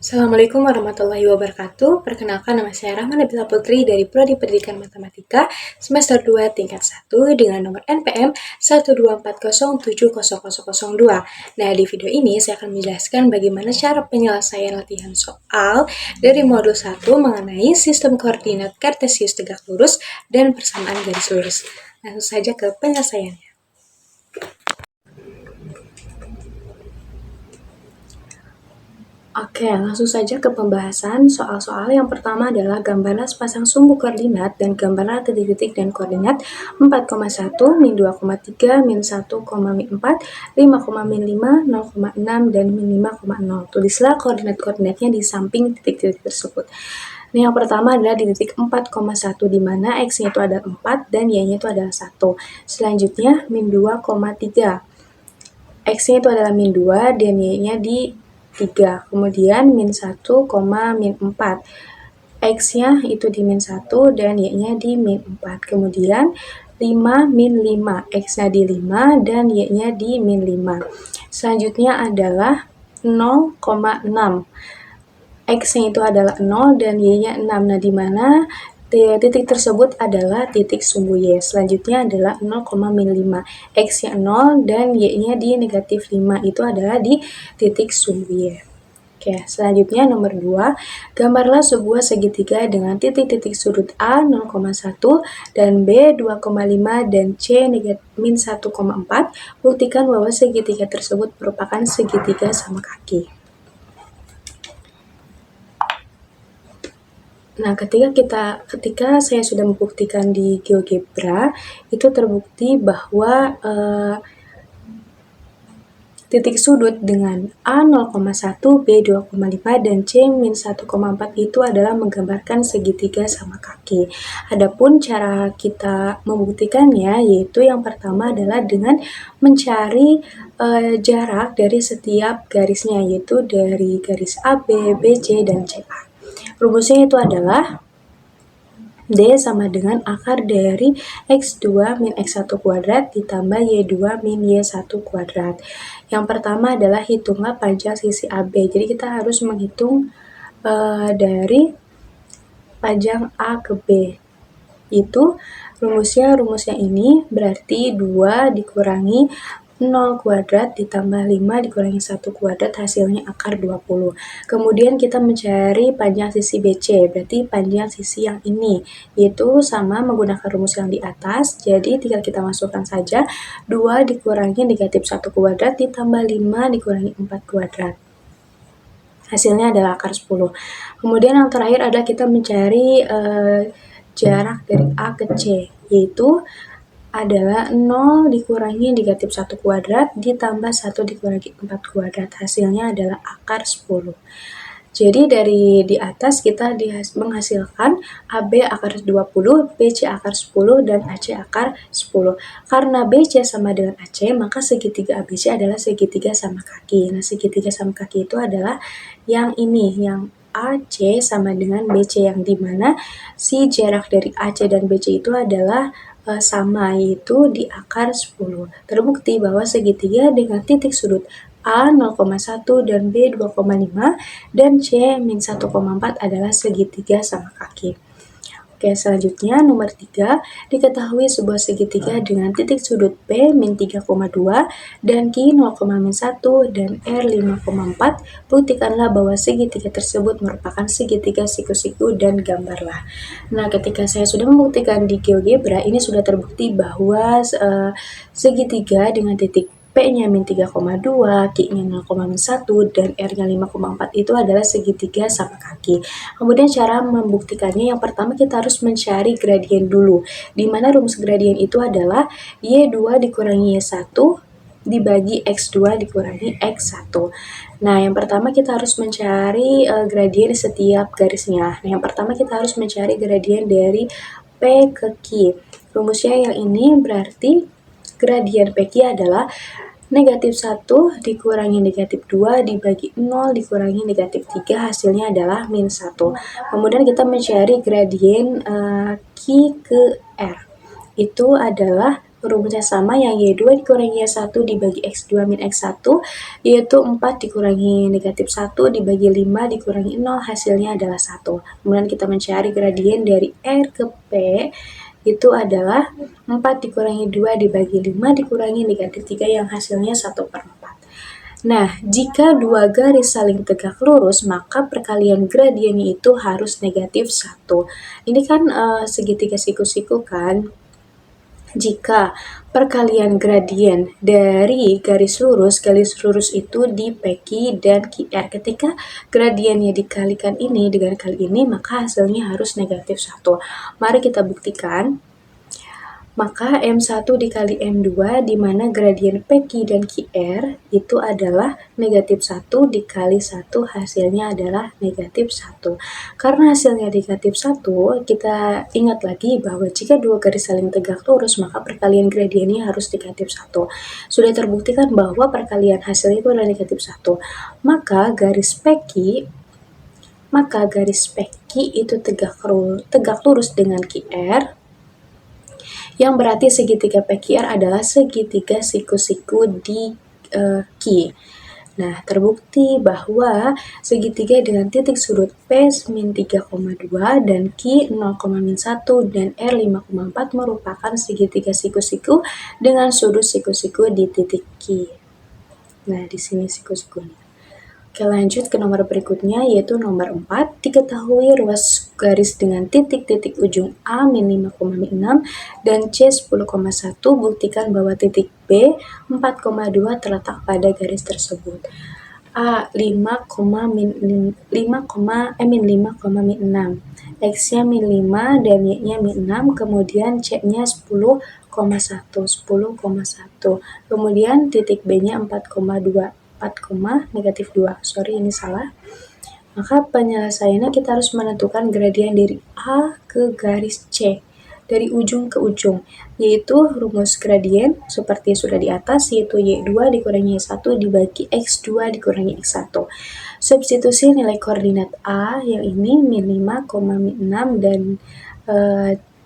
Assalamualaikum warahmatullahi wabarakatuh. Perkenalkan, nama saya Rahma Nabila Putri dari Prodi Pendidikan Matematika semester 2 tingkat 1 dengan nomor NPM 124070002. Nah, di video ini saya akan menjelaskan bagaimana cara penyelesaian latihan soal dari modul 1 mengenai sistem koordinat kartesius tegak lurus dan persamaan garis lurus. Langsung saja ke penyelesaiannya. Oke, langsung saja ke pembahasan soal-soal. Yang pertama adalah gambarlah sepasang sumbu koordinat dan gambarlah titik-titik dan koordinat 4,1, min 2,3, min 1, min 4, 5, min 5, 0,6, dan min 5,0. Tulislah koordinat-koordinatnya di samping titik-titik tersebut. Nah, yang pertama adalah di titik 4,1 di mana X-nya itu adalah 4 dan Y-nya itu adalah 1. Selanjutnya, min 2,3. X-nya itu adalah min 2 dan Y-nya di 3. Kemudian min 1, min 4. X-nya itu di min 1 dan Y-nya di min 4. Kemudian 5 min 5. X-nya di 5 dan Y-nya di min 5. Selanjutnya adalah 0,6. X-nya itu adalah 0 dan Y-nya 6. Nah, di mana titik tersebut adalah titik sumbu Y. Selanjutnya adalah 0,5. X-nya 0 dan Y-nya di negatif 5. Itu adalah di titik sumbu Y. Oke, selanjutnya nomor 2. Gambarlah sebuah segitiga dengan titik-titik sudut A 0,1 dan B 2,5 dan C min 1,4. Buktikan bahwa segitiga tersebut merupakan segitiga sama kaki. Nah, ketika saya sudah membuktikan di GeoGebra, itu terbukti bahwa titik sudut dengan A 0,1, B 2,5, dan C min 1,4 itu adalah menggambarkan segitiga sama kaki. Adapun cara kita membuktikannya yaitu yang pertama adalah dengan mencari jarak dari setiap garisnya, yaitu dari garis AB, BC, dan CA. Rumusnya itu adalah D sama dengan akar dari X2 min X1 kuadrat ditambah Y2 min Y1 kuadrat. Yang pertama adalah hitunglah panjang sisi AB. Jadi kita harus menghitung dari panjang A ke B. Itu rumusnya ini berarti 2 dikurangi 0 kuadrat ditambah 5 dikurangi 1 kuadrat hasilnya akar 20. Kemudian kita mencari panjang sisi BC, berarti panjang sisi yang ini, yaitu sama menggunakan rumus yang di atas, jadi tinggal kita masukkan saja 2 dikurangi negatif 1 kuadrat ditambah 5 dikurangi 4 kuadrat. Hasilnya adalah akar 10. Kemudian yang terakhir adalah kita mencari jarak dari A ke C, yaitu adalah 0 dikurangi negatif 1 kuadrat ditambah 1 dikurangi 4 kuadrat. Hasilnya adalah akar 10. Jadi dari di atas kita menghasilkan AB akar 20, BC akar 10, dan AC akar 10. Karena BC sama dengan AC, maka segitiga ABC adalah segitiga sama kaki. Nah, segitiga sama kaki itu adalah yang ini, yang AC sama dengan BC, yang dimana si jarak dari AC dan BC itu adalah sama, yaitu di akar 10. Terbukti bahwa segitiga dengan titik sudut A 0,1 dan B 2,5 dan C min 1,4 adalah segitiga sama kaki. Oke, selanjutnya nomor 3, diketahui sebuah segitiga dengan titik sudut P min 3,2 dan Q 0,1 dan R 5,4. Buktikanlah bahwa segitiga tersebut merupakan segitiga siku-siku dan gambarlah. Nah, ketika saya sudah membuktikan di GeoGebra, ini sudah terbukti bahwa segitiga dengan titik P-nya min 3,2, Q-nya 0,1, dan R-nya 5,4 itu adalah segitiga sama kaki. Kemudian cara membuktikannya, yang pertama kita harus mencari gradien dulu, di mana rumus gradien itu adalah Y2 dikurangi Y1 dibagi X2 dikurangi X1. Nah, yang pertama kita harus mencari gradien setiap garisnya. Nah, yang pertama kita harus mencari gradien dari P ke Q. Rumusnya yang ini berarti gradien PQ adalah negatif 1 dikurangi negatif 2 dibagi 0 dikurangi negatif 3, hasilnya adalah min 1. Kemudian kita mencari gradien Q ke R. Itu adalah rumusnya sama, yang Y2 dikurangi Y1 dibagi X2 min X1, yaitu 4 dikurangi negatif 1 dibagi 5 dikurangi 0, hasilnya adalah 1. Kemudian kita mencari gradien dari R ke P, itu adalah 4 dikurangi 2 dibagi 5 dikurangi negatif 3, yang hasilnya 1/4. Nah, jika dua garis saling tegak lurus, maka perkalian gradiennya itu harus negatif 1. Ini kan segitiga siku-siku kan? Jika perkalian gradien dari garis lurus itu di PQ dan QR. Ketika gradiennya dikalikan ini dengan kali ini, maka hasilnya harus negatif 1. Mari kita buktikan. Maka M1 dikali M2, di mana gradien PQ dan QR itu adalah negatif 1 dikali 1, hasilnya adalah negatif 1. Karena hasilnya negatif 1, kita ingat lagi bahwa jika dua garis saling tegak lurus, maka perkalian gradiennya harus negatif 1. Sudah terbuktikan bahwa perkalian hasilnya itu adalah negatif 1. Maka garis PQ itu tegak lurus dengan QR, yang berarti segitiga PQR adalah segitiga siku-siku di Q. Nah, terbukti bahwa segitiga dengan titik sudut P min 3,2 dan Q 0,1 dan R 5,4 merupakan segitiga siku-siku dengan sudut siku-siku di titik Q. Nah, di sini siku-sikunya. Oke, lanjut ke nomor berikutnya, yaitu nomor 4. Diketahui ruas garis dengan titik-titik ujung A min 5,6 dan C 10,1. Buktikan bahwa titik B 4,2 terletak pada garis tersebut. A 5, min 5,6, X-nya min 5 dan Y-nya min 6, kemudian C-nya 10,1, kemudian titik B-nya 4,2, negatif 2, sorry ini salah. Maka penyelesaiannya kita harus menentukan gradien dari A ke garis C, dari ujung ke ujung, yaitu rumus gradien seperti sudah di atas, yaitu Y2 dikurangi Y1 dibagi X2 dikurangi X1. Substitusi nilai koordinat A yang ini min 5, min 6 dan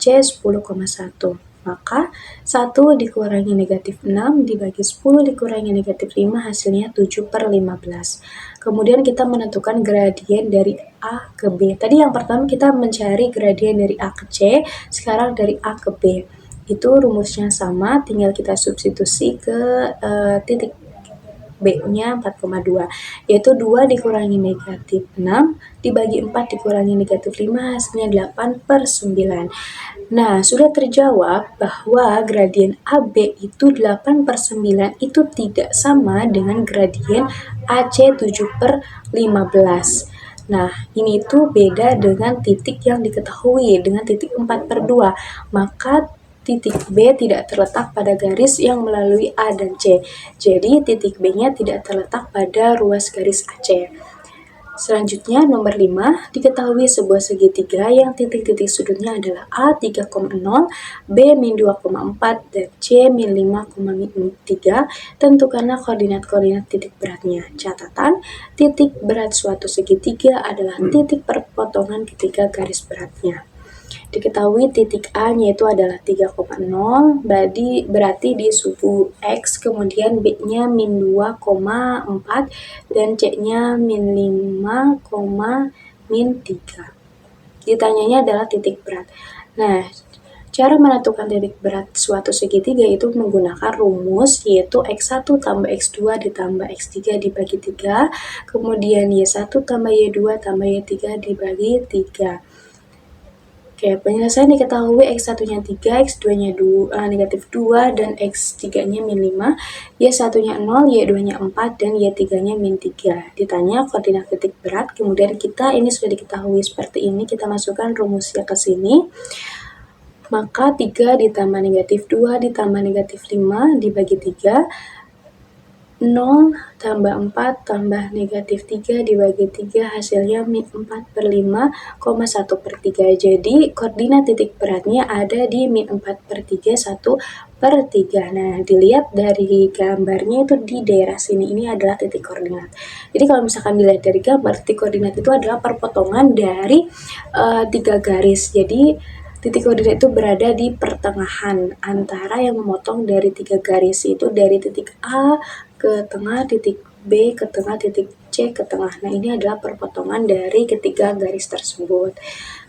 C 10,1. Maka 1 dikurangi negatif 6 dibagi 10 dikurangi negatif 5, hasilnya 7/15. Kemudian kita menentukan gradien dari A ke B. Tadi yang pertama kita mencari gradien dari A ke C, sekarang dari A ke B. Itu rumusnya sama, tinggal kita substitusi ke titik B-nya 4,2, yaitu 2 dikurangi negatif 6 dibagi 4 dikurangi negatif 5, hasilnya 8/9. Nah, sudah terjawab bahwa gradien AB itu 8/9 itu tidak sama dengan gradien AC 7/15. Nah, ini tuh beda dengan titik yang diketahui, dengan titik 4/2. Maka titik B tidak terletak pada garis yang melalui A dan C. Jadi, titik B-nya tidak terletak pada ruas garis AC. Selanjutnya, nomor 5, diketahui sebuah segitiga yang titik-titik sudutnya adalah A 3,0, B min 2,4, dan C min 5,3. Tentukanlah koordinat-koordinat titik beratnya. Catatan, titik berat suatu segitiga adalah titik perpotongan ketiga garis beratnya. Diketahui titik A-nya itu adalah 3,0, berarti di suku X, kemudian B-nya min 2,4, dan C-nya min 5, min 3. Ditanyanya adalah titik berat. Nah, cara menentukan titik berat suatu segitiga itu menggunakan rumus, yaitu X1 tambah X2 ditambah X3 dibagi 3, kemudian Y1 tambah Y2 tambah Y3 dibagi 3. Oke, penyelesaian diketahui X1-nya 3, X2-nya negatif 2, dan X3-nya min 5, Y1-nya 0, Y2-nya 4, dan Y3-nya min 3. Ditanya koordinat titik berat, kemudian ini sudah diketahui seperti ini, kita masukkan rumusnya ke sini. Maka 3 ditambah negatif 2 ditambah negatif 5 dibagi 3, 0 tambah 4 tambah negatif 3 dibagi 3, hasilnya min 4/5, 1/3. Jadi koordinat titik beratnya ada di min 4/3, 1/3. Nah, dilihat dari gambarnya itu di daerah sini, ini adalah titik koordinat. Jadi kalau misalkan dilihat dari gambar, titik koordinat itu adalah perpotongan dari 3 garis. Jadi Titik koordinat itu berada di pertengahan antara yang memotong dari 3 garis, itu dari titik A ke tengah, titik B ke tengah, titik C ke tengah. Nah, ini adalah perpotongan dari ketiga garis tersebut.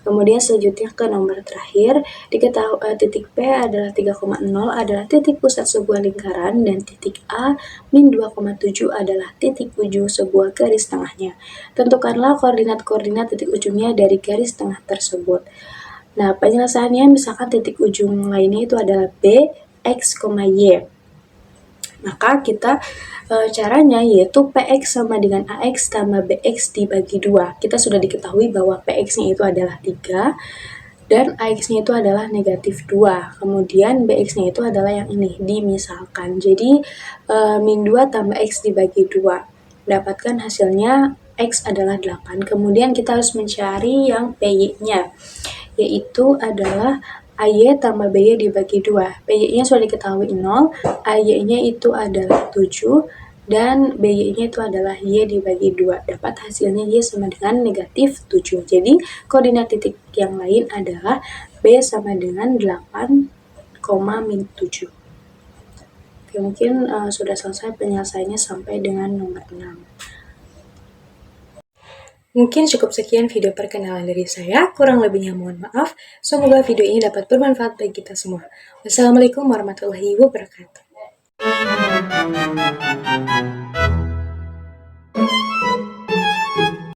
Kemudian selanjutnya ke nomor terakhir, titik P adalah 3,0 adalah titik pusat sebuah lingkaran dan titik A min 2,7 adalah titik ujung sebuah garis tengahnya. Tentukanlah koordinat-koordinat titik ujungnya dari garis tengah tersebut. Nah, penyelesaiannya misalkan titik ujung lainnya itu adalah B, X, Y. Maka kita caranya yaitu PX sama dengan AX tambah BX dibagi 2. Kita sudah diketahui bahwa PX-nya itu adalah 3 dan AX-nya itu adalah negatif 2. Kemudian BX-nya itu adalah yang ini, dimisalkan. Jadi min 2 tambah X dibagi 2. Dapatkan hasilnya X adalah 8. Kemudian kita harus mencari yang PY-nya, yaitu adalah AY tambah BY dibagi 2. PY-nya sudah diketahui 0, AY-nya itu adalah 7, dan BY-nya itu adalah Y dibagi 2. Dapat hasilnya Y sama dengan negatif 7. Jadi, koordinat titik yang lain adalah B sama dengan 8, min 7. Oke, mungkin sudah selesai penyelesaiannya sampai dengan nomor 6. Mungkin cukup sekian video perkenalan dari saya, kurang lebihnya mohon maaf. Semoga video ini dapat bermanfaat bagi kita semua. Wassalamualaikum warahmatullahi wabarakatuh.